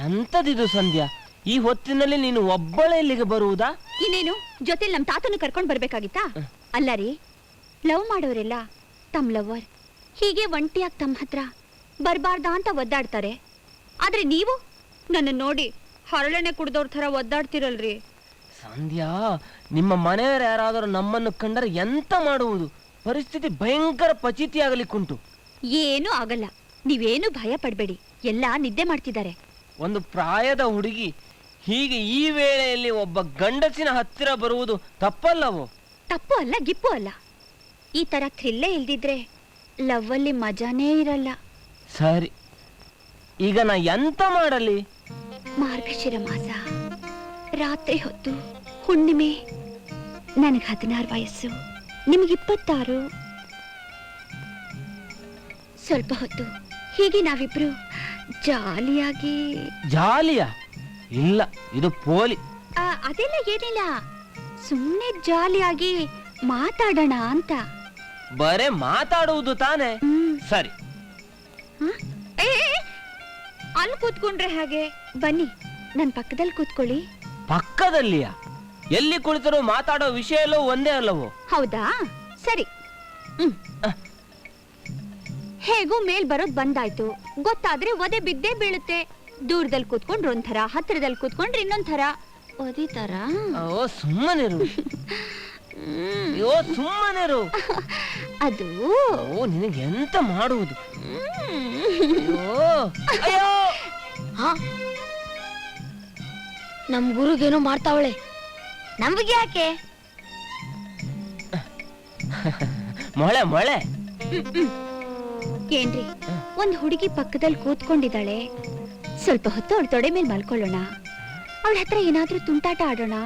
ಎಂತದಿದು ಸಂಧ್ಯಾ, ಈ ಹೊತ್ತಿನಲ್ಲಿ ನೀನು ಒಬ್ಬಳೇ ಇಲ್ಲಿಗೆ ಬರುವುದಾ? ಇನ್ನೇನು ಜೊತೆಲಿ ನಮ್ ತಾತನ್ನು ಕರ್ಕೊಂಡ್ ಬರ್ಬೇಕಾಗಿತ್ತಾ? ಅಲ್ಲ ರೀ, ಲವ್ ಮಾಡೋರೆಲ್ಲ ತಮ್ ಲವರ್ ಹೀಗೆ ಒಂಟಿಯಾಗಿ ತಮ್ಮ ಹತ್ರ ಬರ್ಬಾರ್ದಾ ಅಂತ ಒದ್ದಾಡ್ತಾರೆ. ಆದ್ರೆ ನೀವು ನನ್ನ ನೋಡಿ ಹರಳೆಣ್ಣೆ ಕುಡ್ದವ್ರ ತರ ಒದ್ದಾಡ್ತಿರಲ್ರಿ. ಸಂಧ್ಯಾ, ನಿಮ್ಮ ಮನೆಯವರು ಯಾರಾದರೂ ನಮ್ಮನ್ನು ಕಂಡರೆ ಎಂತ ಮಾಡುವುದು? ಪರಿಸ್ಥಿತಿ ಭಯಂಕರ ಪಚಿತಿಯಾಗಲಿಕ್ಕುಂಟು. ಏನೂ ಆಗಲ್ಲ, ನೀವೇನು ಭಯ ಪಡ್ಬೇಡಿ, ಎಲ್ಲ ನಿದ್ದೆ ಮಾಡ್ತಿದ್ದಾರೆ. ಒಂದು ಪ್ರಾಯದ ಹುಡುಗಿ ಹೀಗೆ ಈ ವೇಳೆಯಲ್ಲಿ ಒಬ್ಬ ಗಂಡಸಿನ ಹತ್ತಿರ ಬರುವುದು ತಪ್ಪಲ್ಲವೋ? ತಪ್ಪು ಅಲ್ಲ, ಗಿಪ್ಪು ಅಲ್ಲ. ಈ ತರ ಥ್ರಿಲ್ಲೇ ಇಲ್ದಿದ್ರೆ ಲವ್ ಅಲ್ಲಿ ಮಜಾನೇ ಇರಲ್ಲ. ಸರಿ, ಈಗ ನಾ ಎಂತ ಮಾಡಲಿ? ಮಾರ್ಗಶಿರ ಮಾಸ, ರಾತ್ರಿ ಹೊತ್ತು, ಹುಣ್ಣಿಮೆ. ನನಗೆ 16 ವಯಸ್ಸು, ನಿಮ್ಗೆ 26. ಸ್ವಲ್ಪ ಹೊತ್ತು ಹೀಗೆ ನಾವಿಬ್ರು ಜಾಲಿಯಾಗಿ. ಜಾಲಿಯಾ? ಇಲ್ಲ, ಇದು ಪೋಲಿ. ಅದೆಲ್ಲ ಏನಿಲ್ಲ, ಸುಮ್ಮನೆ ಜಾಲಿಯಾಗಿ ಮಾತಾಡೋಣ ಅಂತ. ಬರೇ ಮಾತಾಡುವುದು ತಾನೆ? ಸರಿ. ಅಲ್ಲಿ ಕೂತ್ಕೊಂಡ್ರೆ ಹಾಗೆ, ಬನ್ನಿ ನನ್ ಪಕ್ಕದಲ್ಲಿ ಕೂತ್ಕೊಳ್ಳಿ. ಪಕ್ಕದಲ್ಲಿಯಾ? ಎಲ್ಲಿ ಕುಳಿತರೂ ಮಾತಾಡೋ ವಿಷಯ ಎಲ್ಲೋ ಒಂದೇ ಅಲ್ಲವೋ? ಹೌದಾ, ಸರಿ. ಹೇಗೂ ಮೇಲ್ ಬರೋದ್ ಬಂದಾಯ್ತು. ಗೊತ್ತಾದ್ರೆ ಒದೆ ಬಿದ್ದೇ ಬೀಳುತ್ತೆ. ದೂರದಲ್ಲಿ ಕೂತ್ಕೊಂಡ್ರೆ ಒಂಥರ, ಹತ್ತಿರದಲ್ಲಿ ಕೂತ್ಕೊಂಡ್ರೆ ಇನ್ನೊಂಥರ ಒದಿ ತರ. ಓ ಸುಮ್ಮನಿರು, ಓ ಸುಮ್ಮನಿರು. ಅದು ಓ ನಿನಗೆ ಎಂತ ಮಾಡುವುದು? ಅಯ್ಯೋ, ನಮ್ ಗುರುಗೇನೋ ಮಾಡ್ತಾವಳೆ, ನಮ್ಗೆ ಯಾಕೆ? ಮೊಳೆ ಮೊಳೆ. ಏನ್ರಿ, ಒಂದ್ ಹುಡುಗಿ ಪಕ್ಕದಲ್ಲಿ ಕೂತ್ಕೊಂಡಿದ್ದಾಳೆ. ಸ್ವಲ್ಪ ಹೊತ್ತು ಅವಳ ತೊಡೆ ಮೇಲೆ ಮಲ್ಕೊಳ್ಳೋಣ, ಅವಳ ಹತ್ರ ಏನಾದ್ರೂ ತುಂಟಾಟ ಆಡೋಣ.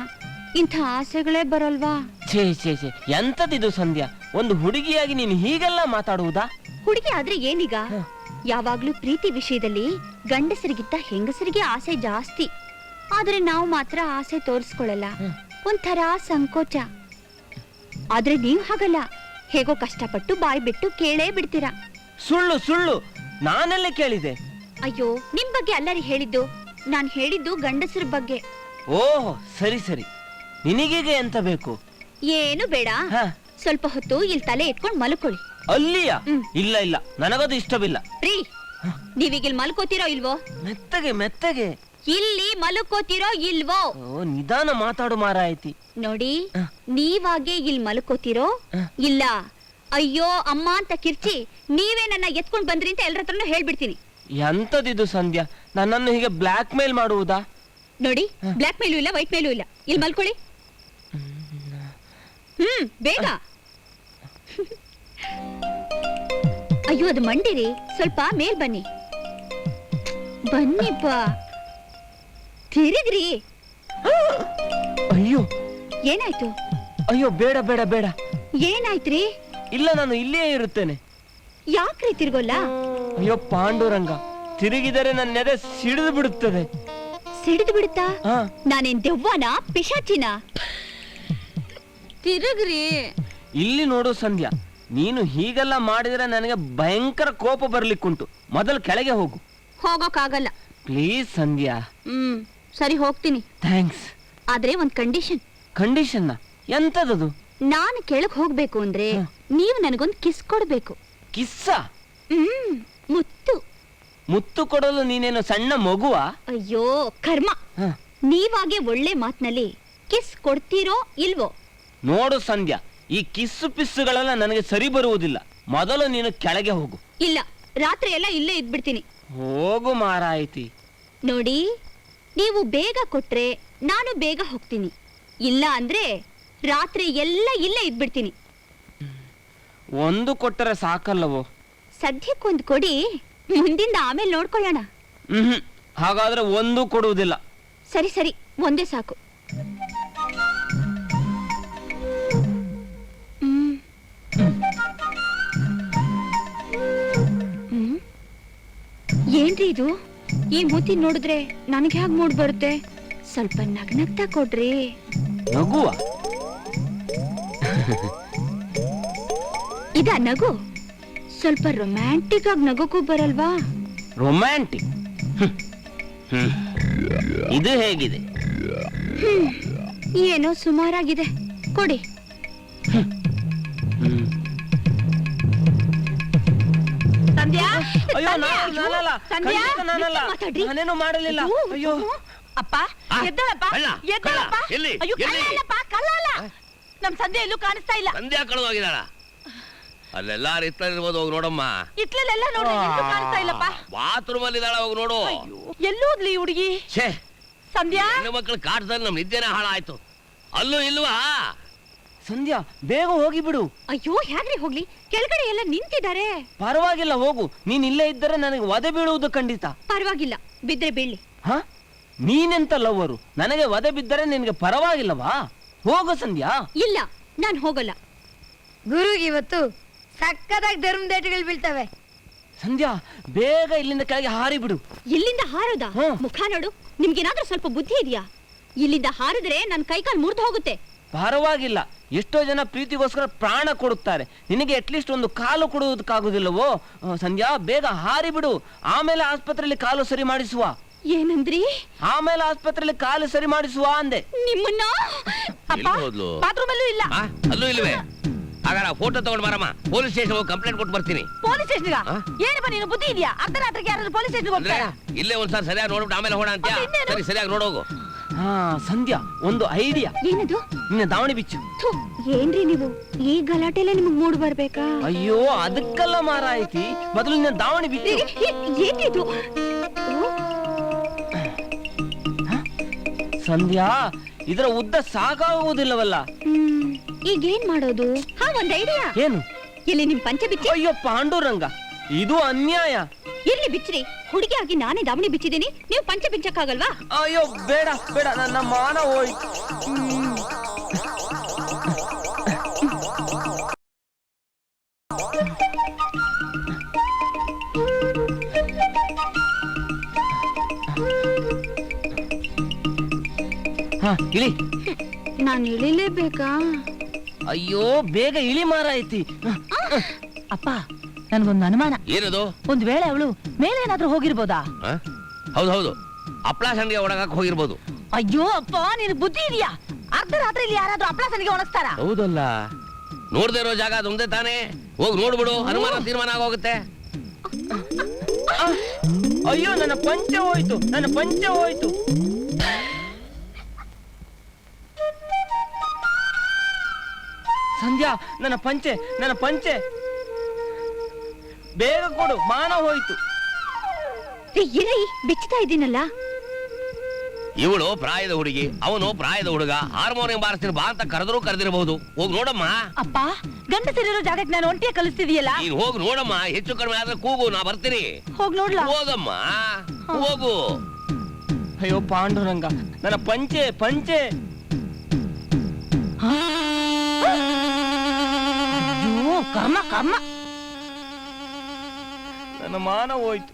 ಇಂಥ ಆಸೆಗಳೇ ಬರಲ್ವಾ? ಛೇ ಛೇ ಛೇ, ಎಂತದಿದು ಸಂಧ್ಯಾ? ಒಂದು ಹುಡುಗಿಯಾಗಿ ನೀನು ಹೀಗೆಲ್ಲ ಮಾತಾಡುವುದಾ? ಹುಡುಗಿ ಆದ್ರೆ ಏನೀಗ? ಯಾವಾಗ್ಲೂ ಪ್ರೀತಿ ವಿಷಯದಲ್ಲಿ ಗಂಡಸರಿಗಿಂತ ಹೆಂಗಸರಿಗೆ ಆಸೆ ಜಾಸ್ತಿ. ಆದ್ರೆ ನಾವು ಮಾತ್ರ ಆಸೆ ತೋರಿಸ್ಕೊಳ್ಳಲ್ಲ, ಒಂಥರ ಸಂಕೋಚ. ಆದ್ರೆ ನೀವ್ ಹಾಗಲ್ಲ, ಹೇಗೋ ಕಷ್ಟಪಟ್ಟು ಬಾಯಿ ಬಿಟ್ಟು ಕೇಳೇ ಬಿಡ್ತೀರಾ. ಸುಳ್ಳು ಸುಳ್ಳು, ನಾನೆಲ್ಲ ಕೇಳಿದೆ? ಅಯ್ಯೋ, ನಿಮ್ ಬಗ್ಗೆ ಅಲ್ಲರಿ ಹೇಳಿದ್ದು, ನಾನ್ ಹೇಳಿದ್ದು ಗಂಡಸರ ಬಗ್ಗೆ. ಓಹ್ ಸರಿ ಸರಿ, ನಿನಗೀಗ ಎಂತ ಬೇಕು? ಏನು ಬೇಡ, ಸ್ವಲ್ಪ ಹೊತ್ತು ಇಲ್ಲಿ ತಲೆ ಎತ್ಕೊಂಡ್ ಮಲ್ಕೊಳ್ಳಿ. ಅಲ್ಲಿಯ? ಇಲ್ಲ ಇಲ್ಲ, ನನಗದು ಇಷ್ಟವಿಲ್ಲ. ರೀ, ನೀವೀಗ ಇಲ್ಲಿ ಮಲ್ಕೋತಿರೋ ಇಲ್ವೋ? ಮೆತ್ತಗೆ ಮೆತ್ತಗೆ. ಇಲ್ಲಿ ಮಲ್ಕೋತಿರೋ ಇಲ್ವೋ? ಓ ನಿಧಾನ ಮಾತಾಡು ಮಾರಾಯ್ತಿ. ನೋಡಿ, ನೀವಾಗೆ ಇಲ್ಲಿ ಮಲ್ಕೋತಿರೋ ಇಲ್ಲ ಅಯ್ಯೋ ಅಮ್ಮ ಅಂತ ಕಿರ್ಚಿ ನೀವೇ ನನ್ನ ಎತ್ಕೊಂಡ್ ಬಂದ್ರಿ ಅಂತ ಎಲ್ಲರ ಹತ್ರನೂ ಹೇಳ್ಬಿಡ್ತೀನಿ. ಎಂತದಿದು ಸಂಧ್ಯಾ, ನನ್ನನ್ನು ಹೀಗೆ ಬ್ಲಾಕ್ ಮೇಲ್ ಮಾಡುವುದಾ? ನೋಡಿ, ಬ್ಲಾಕ್ ಮೇಲೂ ಇಲ್ಲ, ವೈಟ್ ಮೇಲೂ ಇಲ್ಲ, ಇಲ್ಲಿ ಮಲ್ಕೊಳ್ಳಿ. ಬೇಗ. ಅಯ್ಯೋ, ಅದು ಮಂಡಿರಿ, ಸ್ವಲ್ಪ ಮೇಲ್ ಬನ್ನಿ. ಬನ್ನಿಪ್ಪ, ತಿರುಗ್ರಿ. ಅಯ್ಯೋ, ಏನಾಯ್ತು? ಅಯ್ಯೋ ಬೇಡ ಬೇಡ ಬೇಡ. ಏನಾಯ್ತ್ರಿ? ಇಲ್ಲ, ನಾನು ಇಲ್ಲೇ ಇರುತ್ತೇನೆ. ಯಾಕ್ರಿ ತಿರ್ಗೋಲ್ಲ? ಅಯ್ಯೋ ಪಾಂಡುರಂಗ, ತಿರುಗಿದರೆ ನನ್ನ ಎದೆ ಸಿಡಿದು ಬಿಡುತ್ತದೆ. ಸಿಡಿದು ಬಿಡುತ್ತಾ? ನಾನೇನ್ ದೆವ್ವನ ಪಿಶಾಚಿನ? ತಿರುಗ್ರಿ. ಇಲ್ಲಿ ನೋಡು ಸಂಧ್ಯಾ, ನೀನು ಹೀಗೆಲ್ಲ ಮಾಡಿದ್ರೆ ನನಗೆ ಭಯಂಕರ ಕೋಪ ಬರ್ಲಿಕ್ಕುಂಟು. ಮೊದಲು ಕೆಳಗೆ ಹೋಗು. ಹೋಗೋಕ್ಕಾಗಲ್ಲ. ಪ್ಲೀಸ್ ಸಂಧ್ಯಾ. ಸರಿ, ಹೋಗ್ತೀನಿ. ಥ್ಯಾಂಕ್ಸ್. ಆದ್ರೆ ಒಂದ್ ಕಂಡೀಷನ್. ಕಂಡೀಷನ್? ಎಂತದದು? ನಾನು ಕೆಳಗ್ ಹೋಗ್ಬೇಕು ಅಂದ್ರೆ ನೀವು ನನಗೊಂದು ಕಿಸ್ ಕೊಡ್ಬೇಕು. ಕಿಸ್ಸ? ಮುತ್ತು. ಮುತ್ತು ಕೊಡಲು ನೀನೇನು ಸಣ್ಣ ಮಗುವಾ? ಅಯ್ಯೋ ಕರ್ಮ, ನೀವಾಗೆ ಒಳ್ಳೆ ಮಾತ್ನಲ್ಲಿ ಕಿಸ್ ಕೊಡ್ತೀರೋ ಇಲ್ವೋ? ನೋಡು ಸಂಧ್ಯಾ, ಈ ಕಿಸ್ಸು ಪಿಸ್ಸುಗಳೆಲ್ಲ ನನಗೆ ಸರಿ ಬರುವುದಿಲ್ಲ. ಮೊದಲು ನೀನು ಕೆಳಗೆ ಹೋಗು. ಇಲ್ಲ, ರಾತ್ರಿ ಎಲ್ಲ ಇಲ್ಲೇ ಇದ್ಬಿಡ್ತೀನಿ. ಹೋಗು ಮಾರಾಯ್ತಿ. ನೋಡಿ, ನೀವು ಬೇಗ ಕೊಟ್ರೆ ನಾನು ಬೇಗ ಹೋಗ್ತೀನಿ, ಇಲ್ಲ ಅಂದ್ರೆ ರಾತ್ರಿ ಎಲ್ಲ ಇಲ್ಲೇ ಇದ್ಬಿಡ್ತೀನಿ. ಒಂದು ಕೊಟ್ಟರೆ ಸಾಕಲ್ಲವೋ? ಸದ್ಯಕ್ಕೊಂದು ಕೊಡಿ, ಮುಂದಿಂದ ಆಮೇಲೆ ನೋಡ್ಕೊಳ್ಳೋಣ. ಹಾಗಾದ್ರೆ ಒಂದು ಕೊಡುವುದಿಲ್ಲ. ಸರಿ ಸರಿ, ಒಂದೇ ಸಾಕು. ಏನ್ರಿ ಇದು? ಈ ಮೂತಿ ನೋಡಿದ್ರೆ ನನಗೆ ಹೇಗೆ ಮೂಡ್ ಬರುತ್ತೆ? ಸ್ವಲ್ಪ ನಗ್ನಗ್ತಾ ಕೊಡ್ರಿ. ನಗುವ? ಇದ ನಗು? ಸ್ವಲ್ಪ ರೊಮ್ಯಾಂಟಿಕ್ ಆಗಿ ನಗೋಕು ಬರಲ್ವಾ? ರೊಮ್ಯಾಂಟಿಕ್? ಇದು ಹೇಗಿದೆ? ಏನೋ ಸುಮಾರಾಗಿದೆ, ಕೊಡಿ. ಸಂಧ್ಯಾ, ಅಯ್ಯೋ ಸಂಧ್ಯಾ, ನಾನಲ್ಲ, ಸಂಧ್ಯಾ, ಖಂಡಿತ ನಾನಲ್ಲ, ಮಾತಾಡ್ರಿ. ನಾನೇನು ಮಾಡಲಿಲ್ಲ. ಅಯ್ಯೋ ಅಪ್ಪ ಎದ್ದಳಪ್ಪ, ಕಳ್ಳ, ಎದ್ದಳಪ್ಪ. ಕಳ್ಳ, ಎಲ್ಲಿ? ಅಯ್ಯೋ ಕಳ್ಳ ಎಲ್ಲಿ? ಅಲ್ಲಪ್ಪ, ಕಳ್ಳ ಅಲ್ಲ. ನಮ್ ಸಂಧ್ಯಾ ಎಲ್ಲೂ ಕಾಣಿಸ್ತಾ ಇಲ್ಲ. ಸಂಧ್ಯಾ ಕಳೆದೋಗಿದ್ದಾಳ. ಅಲ್ಲೆಲ್ಲ ಇರ್ಬೋದು, ಹೋಗಿ ನೋಡಮ್ಮ. ಇಟ್ಲಲ್ಲೆಲ್ಲ ನೋಡ್ರಿ, ಎಲ್ಲೂ ಕಾಣಿಸ್ತಾ ಇಲ್ಲಪ್ಪ. ಬಾತ್ರೂಮ್ ಅಲ್ಲಿ ಇದ್ದಾಳ, ಹೋಗಿ ನೋಡು. ಎಲ್ಲೋದ್ಲಿ ಈ ಹುಡುಗಿ? ಛೇ, ಸಂಧ್ಯಾ, ಹೆಣ್ಣು ಮಕ್ಕಳು ಕಾಟದಲ್ಲಿ ನಮ್ ನಿದ್ದೆನೇ ಹಾಳಾಯ್ತು. ಅಲ್ಲೂ ಇಲ್ವಾ? ಸಂಧ್ಯಾ, ಬೇಗ ಹೋಗಿ ಬಿಡು. ಅಯ್ಯೋ ಹೇಗ್ರಿ ಹೋಗ್ಲಿ, ಕೆಳಗಡೆ ಎಲ್ಲ ನಿಂತಿದ್ದಾರೆ. ಪರವಾಗಿಲ್ಲ, ಹೋಗು. ನೀನ್ ಇಲ್ಲೇ ಇದ್ದರೆ ನನಗೆ ವಧೆ ಬೀಳುವುದು ಖಂಡಿತ. ಪರವಾಗಿಲ್ಲ, ಬಿದ್ರೆ ಬೀಳ್ಲಿ. ಹ, ನೀನೆಂತ ಲವ್ವರು? ನನಗೆ ವಧೆ ಬಿದ್ದರೆ ನಿನಗೆ ಪರವಾಗಿಲ್ಲವಾ? ಹೋಗು ಸಂಧ್ಯಾ. ಇಲ್ಲ, ನಾನ್ ಹೋಗಲ್ಲ. ಗುರುಗೆ ಇವತ್ತು ಸಕ್ಕದಾಗಿ ಧರ್ಮದೇಟಗಳು ಬೀಳ್ತವೆ. ಸಂಧ್ಯಾ, ಬೇಗ ಇಲ್ಲಿಂದ ಕೆಳಗೆ ಹಾರಿ ಬಿಡು. ಇಲ್ಲಿಂದ ಹಾರೋದ? ಹ್ಮ್. ಮುಖ ನೋಡು, ನಿಮ್ಗೇನಾದ್ರೂ ಸ್ವಲ್ಪ ಬುದ್ಧಿ ಇದೆಯಾ? ಇಲ್ಲಿಂದ ಹಾರಿದ್ರೆ ನನ್ ಕೈಕಾಲು ಮುರಿದು ಹೋಗುತ್ತೆ. ಪರವಾಗಿಲ್ಲ, ಎಷ್ಟೋ ಜನ ಪ್ರೀತಿಗೋಸ್ಕರ ಪ್ರಾಣ ಕೊಡುತ್ತಾರೆ. ನಿನಗೆ ಅಟ್ಲೀಸ್ಟ್ ಒಂದು ಕಾಲು ಕೊಡುವುದಕ್ಕಾಗುದಿಲ್ಲವೋ? ಸಂಧ್ಯಾ, ಬೇಗ ಹಾರಿ ಬಿಡು. ಆಮೇಲೆ ಆಸ್ಪತ್ರೆಯಲ್ಲಿ ಕಾಲು ಸರಿ ಮಾಡಿಸುವ. ಏನಂದ್ರಿ? ಆಮೇಲೆ ಆಸ್ಪತ್ರೆಯಲ್ಲಿ ಕಾಲು ಸರಿ ಮಾಡಿಸುವ ಅಂದೆ. ನಿಮ್ಮನ್ನ ಅಪ್ಪ ಎಲ್ಲಿ ಹೋದ್ಲು? ಬಾತ್ರೂಮ್ ಅಲ್ಲೂ ಇಲ್ಲ. ಆ? ಅಲ್ಲೂ ಇಲ್ವೇ? ಹಾಗಾದ್ರೆ ಫೋಟೋ ತಗೊಂಡ್ ಬರಮ್ಮ, ಪೊಲೀಸ್ ಸ್ಟೇಷನ್ ಕಂಪ್ಲೇಂಟ್ ಕೊಟ್ಟು ಬರ್ತೀನಿ. ಪೊಲೀಸ್ ಸ್ಟೇಷನ್ಗ? ಆ? ಏನಪ್ಪ ನೀನು ಬುದ್ಧಿ ಇದೆಯಾ? ಅರ್ಧರಾತ್ರಿಗೆ ಯಾರಾದ್ರೂ ಪೊಲೀಸ್ ಸ್ಟೇಷನ್ಗೆ ಅಂದ್ರೆ ಹೋಗ್ತಾರಾ? ಇಲ್ಲೇ ಒಂದ್ಸಾರಿ ಸರಿಯಾಗಿ ನೋಡ್ಬಿಟ್ಟು ಆಮೇಲೆ ಹೋಣ ಅಂತ್ಯಾ? ಮತ್ತೆ ಇನ್ನೇನು? ಸರಿ, ಸರಿಯಾಗಿ ನೋಡೋಗು. ಹಾ ಸಂಧ್ಯಾ, ಒಂದು ಐಡಿಯಾ. ಏನದು? ನಿನ್ನ ದಾವಣಿ ಬಿಚ್ಚು. ಥು, ಏನ್ರಿ ನೀವು ಈ ಗಲಾಟೆಲೆ ನಿಮಗ್ ಮೂಡ್ ಬರ್ಬೇಕಾ? ಅಯ್ಯೋ, ಅದಕ್ಕೆಲ್ಲ ಮಾರಾಯ್ತಿ. ಮೊದಲು ನಿನ್ನ ದಾವಣಿ ಬಿಚ್ಚು. ಏನಿದು? ಸಂಧ್ಯಾ, ಇದರ ಉದ್ದ ಸಾಕಾಗುವುದಿಲ್ಲವಲ್ಲ? ಈಗೇನ್ ಮಾಡೋದು? ಹಾ, ಒಂದ್ ಐಡಿಯಾ. ಏನು? ಇಲ್ಲಿ ನಿಮ್ ಪಂಚೆ ಬಿಚ್ಚಿ. ಅಯ್ಯೋ ಪಾಂಡುರಂಗ, ಇದು ಅನ್ಯಾಯ. ಇರ್ಲಿ ಬಿಚ್ಚ್ರಿ, ಹುಡುಗಿ ಆಗಿ ನಾನೇ ದಾವಣಿ ಬಿಚ್ಚಿದ್ದೀನಿ, ನೀವು ಪಂಚೆ ಬಿಚ್ಚಕ್ಕಾಗಲ್ವಾ? ಅಯ್ಯೋ ಬೇಡ ಬೇಡ, ನನ್ನ ಮಾನ ಹೋಯ್ತು. ಹಾ, ಇಳಿ. ನಾನು ಇಳಿಲೇಬೇಕಾ? ಅಯ್ಯೋ, ಬೇಗ ಇಳಿ ಮಾರಾಯ್ತಿ. ಅಪ್ಪ, ನನ್ಗೊಂದು ಅನುಮಾನ. ಏನದು? ಒಂದ್ ವೇಳೆ ಅವಳು ಮೇಲೆ ಏನಾದ್ರೂ ಹೋಗಿರ್ಬೋದಾ? ಆ? ಹೌದು ಹೌದು, ಹಪ್ಳ ಸಂಡಿಗೆ ಒಣಗಕ್ಕೆ ಹೋಗಿರ್ಬೋದು. ಅಯ್ಯೋ ಅಪ್ಪ, ನಿನ್ ಬುದ್ಧಿ ಇದೆಯಾ? ಅರ್ಧರಾತ್ರಿಲಿ ಯಾರಾದ್ರೂ ಹಪ್ಪಳ ಸಂಡಿಗೆ ಒಣಗಿಸ್ತಾರ? ಹೌದಲ್ಲ, ನೋಡ್ದೇ ಇರೋ ಜಾಗ ಅದೊಂದೇ ತಾನೇ. ಹೋಗಿ ನೋಡ್ಬಿಡು, ಅನುಮಾನ ತೀರ್ಮಾನ ಆಗೋಗುತ್ತೆ. ಅಯ್ಯೋ, ನನ್ನ ಪಂಚೆ ಹೋಯ್ತು, ನನ್ನ ಪಂಚೆ ಹೋಯ್ತು. ಸಂಧ್ಯಾ, ನನ್ನ ಪಂಚೆ, ನನ್ನ ಪಂಚೆ ಬೇಗ ಕೊಡು, ಮಾನ ಹೋಯ್ತು. ಇರಿ, ಬಿಚ್ಚುತ್ತಾ ಇದ್ದೀನಲ್ಲ. ಇವಳು ಪ್ರಾಯದ ಹುಡುಗಿ, ಅವನು ಪ್ರಾಯದ ಹುಡುಗ. ಹಾರ್ಮೋನಿಯಂ ಬಾರಿಸ್ತೀನಿ ಬಾ ಅಂತ ಕರೆದಿರಬಹುದು. ಹೋಗಿ ನೋಡಮ್ಮ. ಅಪ್ಪ, ಗಂಡಸರಿರೋ ಜಾಗಕ್ಕೆ ನಾನು ಒಂಟಿಯ ಕಲಿಸ್ತಿದೀಯಲ್ಲ? ನೀನ್ ಹೋಗಿ ನೋಡಮ್ಮ, ಹೆಚ್ಚು ಕಡಿಮೆ ಆದ್ರೆ ಕೂಗು, ನಾ ಬರ್ತೀನಿ. ಹೋಗ್ ನೋಡ್ಲಾ? ಹೋಗಮ್ಮ, ಹೋಗು. ಅಯ್ಯೋ ಪಾಂಡುರಂಗ, ನನ್ನ ಪಂಚೆ, ಪಂಚೆ. ಅಯ್ಯೋ, ಕರ್ಮ ಕರ್ಮ. ನನ್ನ ಮಾನ ಹೋಯ್ತು.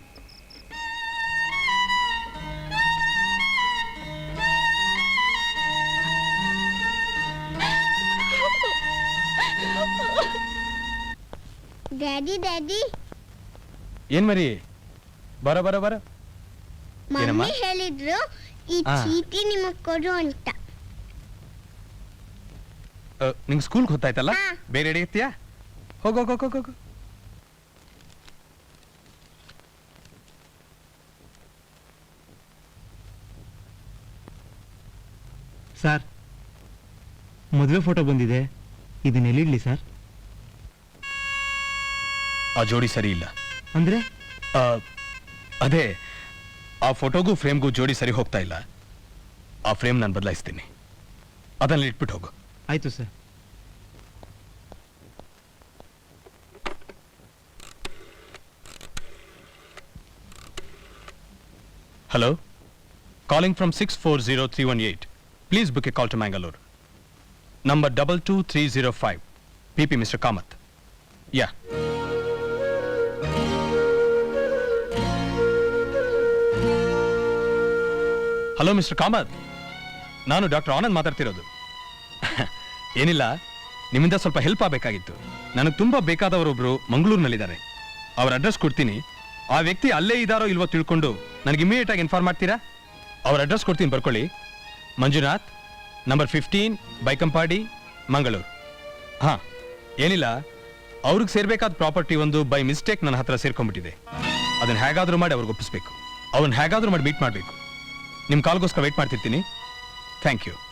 ಡ್ಯಾಡಿ ಡ್ಯಾಡಿ, ಏನ್ ಮರಿ? ಬರ ಬರ ಬರ. ಏನಮ್ಮ? ಮಮ್ಮಿ ಹೇಳಿದ್ರು ಈ ಆ. ಚೀಟಿ ನಿಮಗ್ ಕೊಡು ಅಂತ. ನಿಂಗೆ ಸ್ಕೂಲ್ಗೆ ಹೊತ್ತಾಯ್ತಲ್ಲ, ಹಾ. ಬೇರೆ ರೆಡಿ ಇರ್ತೀಯಾ? ಹೋಗು ಹೋಗು ಹೋಗು ಹೋಗು. ಸರ್, ಮದುವೆ ಫೋಟೋ ಬಂದಿದೆ, ಇದನ್ನ ಎಲ್ಲಿಡ್ಲಿ ಸರ್? ಆ ಜೋಡಿ ಸರಿ ಇಲ್ಲ. ಅಂದ್ರೆ ಆ, ಅದೇ ಆ ಫೋಟೋಗೂ ಫ್ರೇಮ್ಗೂ ಜೋಡಿ ಸರಿ ಹೋಗ್ತಾ ಇಲ್ಲ. ಆ ಫ್ರೇಮ್ ನಾನು ಬದಲಾಯಿಸ್ತೀನಿ, ಅದನ್ನ ಇಟ್ಬಿಟ್ಟು ಹೋಗು. ಆಯ್ತು sir. Hello, calling from 640318. Please book a call to Mangalore. Number 22305. PP Mr. Kamath. Yeah. Hello mister Kamath, ನಾನು ಡಾಕ್ಟರ್ ಆನಂದ್ ಮಾತಾಡ್ತಿರೋದು. ಏನಿಲ್ಲ, ನಿಮ್ಮಿಂದ ಸ್ವಲ್ಪ ಹೆಲ್ಪ್ ಆಗಬೇಕಾಗಿತ್ತು. ನನಗೆ ತುಂಬಾ ಬೇಕಾದವರೊಬ್ರು ಮಂಗಳೂರಿನಲ್ಲಿದ್ದಾರೆ. ಅವ್ರ ಅಡ್ರೆಸ್ ಕೊಡ್ತೀನಿ, ಆ ವ್ಯಕ್ತಿ ಅಲ್ಲೇ ಇದ್ದಾರೋ ಇಲ್ವೋ ತಿಳ್ಕೊಂಡು ನನಗೆ ಇಮಿಡಿಯೇಟ್ ಆಗಿ ಇನ್ಫಾರ್ಮ್ ಮಾಡ್ತೀರಾ? ಅವ್ರ ಅಡ್ರೆಸ್ ಕೊಡ್ತೀನಿ, ಬರ್ಕೊಳ್ಳಿ. ಮಂಜುನಾಥ್, ನಂಬರ್ 15, ಬೈಕಂಪಾಡಿ, ಮಂಗಳೂರು. ಹಾ, ಏನಿಲ್ಲ, ಅವ್ರಿಗೆ ಸೇರ್ಬೇಕಾದ ಪ್ರಾಪರ್ಟಿ ಒಂದು ಬೈ ಮಿಸ್ಟೇಕ್ ನನ್ನ ಹತ್ರ ಸೇರ್ಕೊಂಡ್ಬಿಟ್ಟಿದೆ. ಅದನ್ನ ಹೇಗಾದ್ರೂ ಮಾಡಿ ಅವ್ರಿಗೆ ಒಪ್ಪಿಸ್ಬೇಕು. ಅವನ್ನ ಹೇಗಾದ್ರೂ ಮಾಡಿ ಮೀಟ್ ಮಾಡಬೇಕು. ನಿಮ್ಮ ಕಾಲ್ಗೋಸ್ಕರ ವೇಟ್ ಮಾಡ್ತಿರ್ತೀನಿ. Thank you.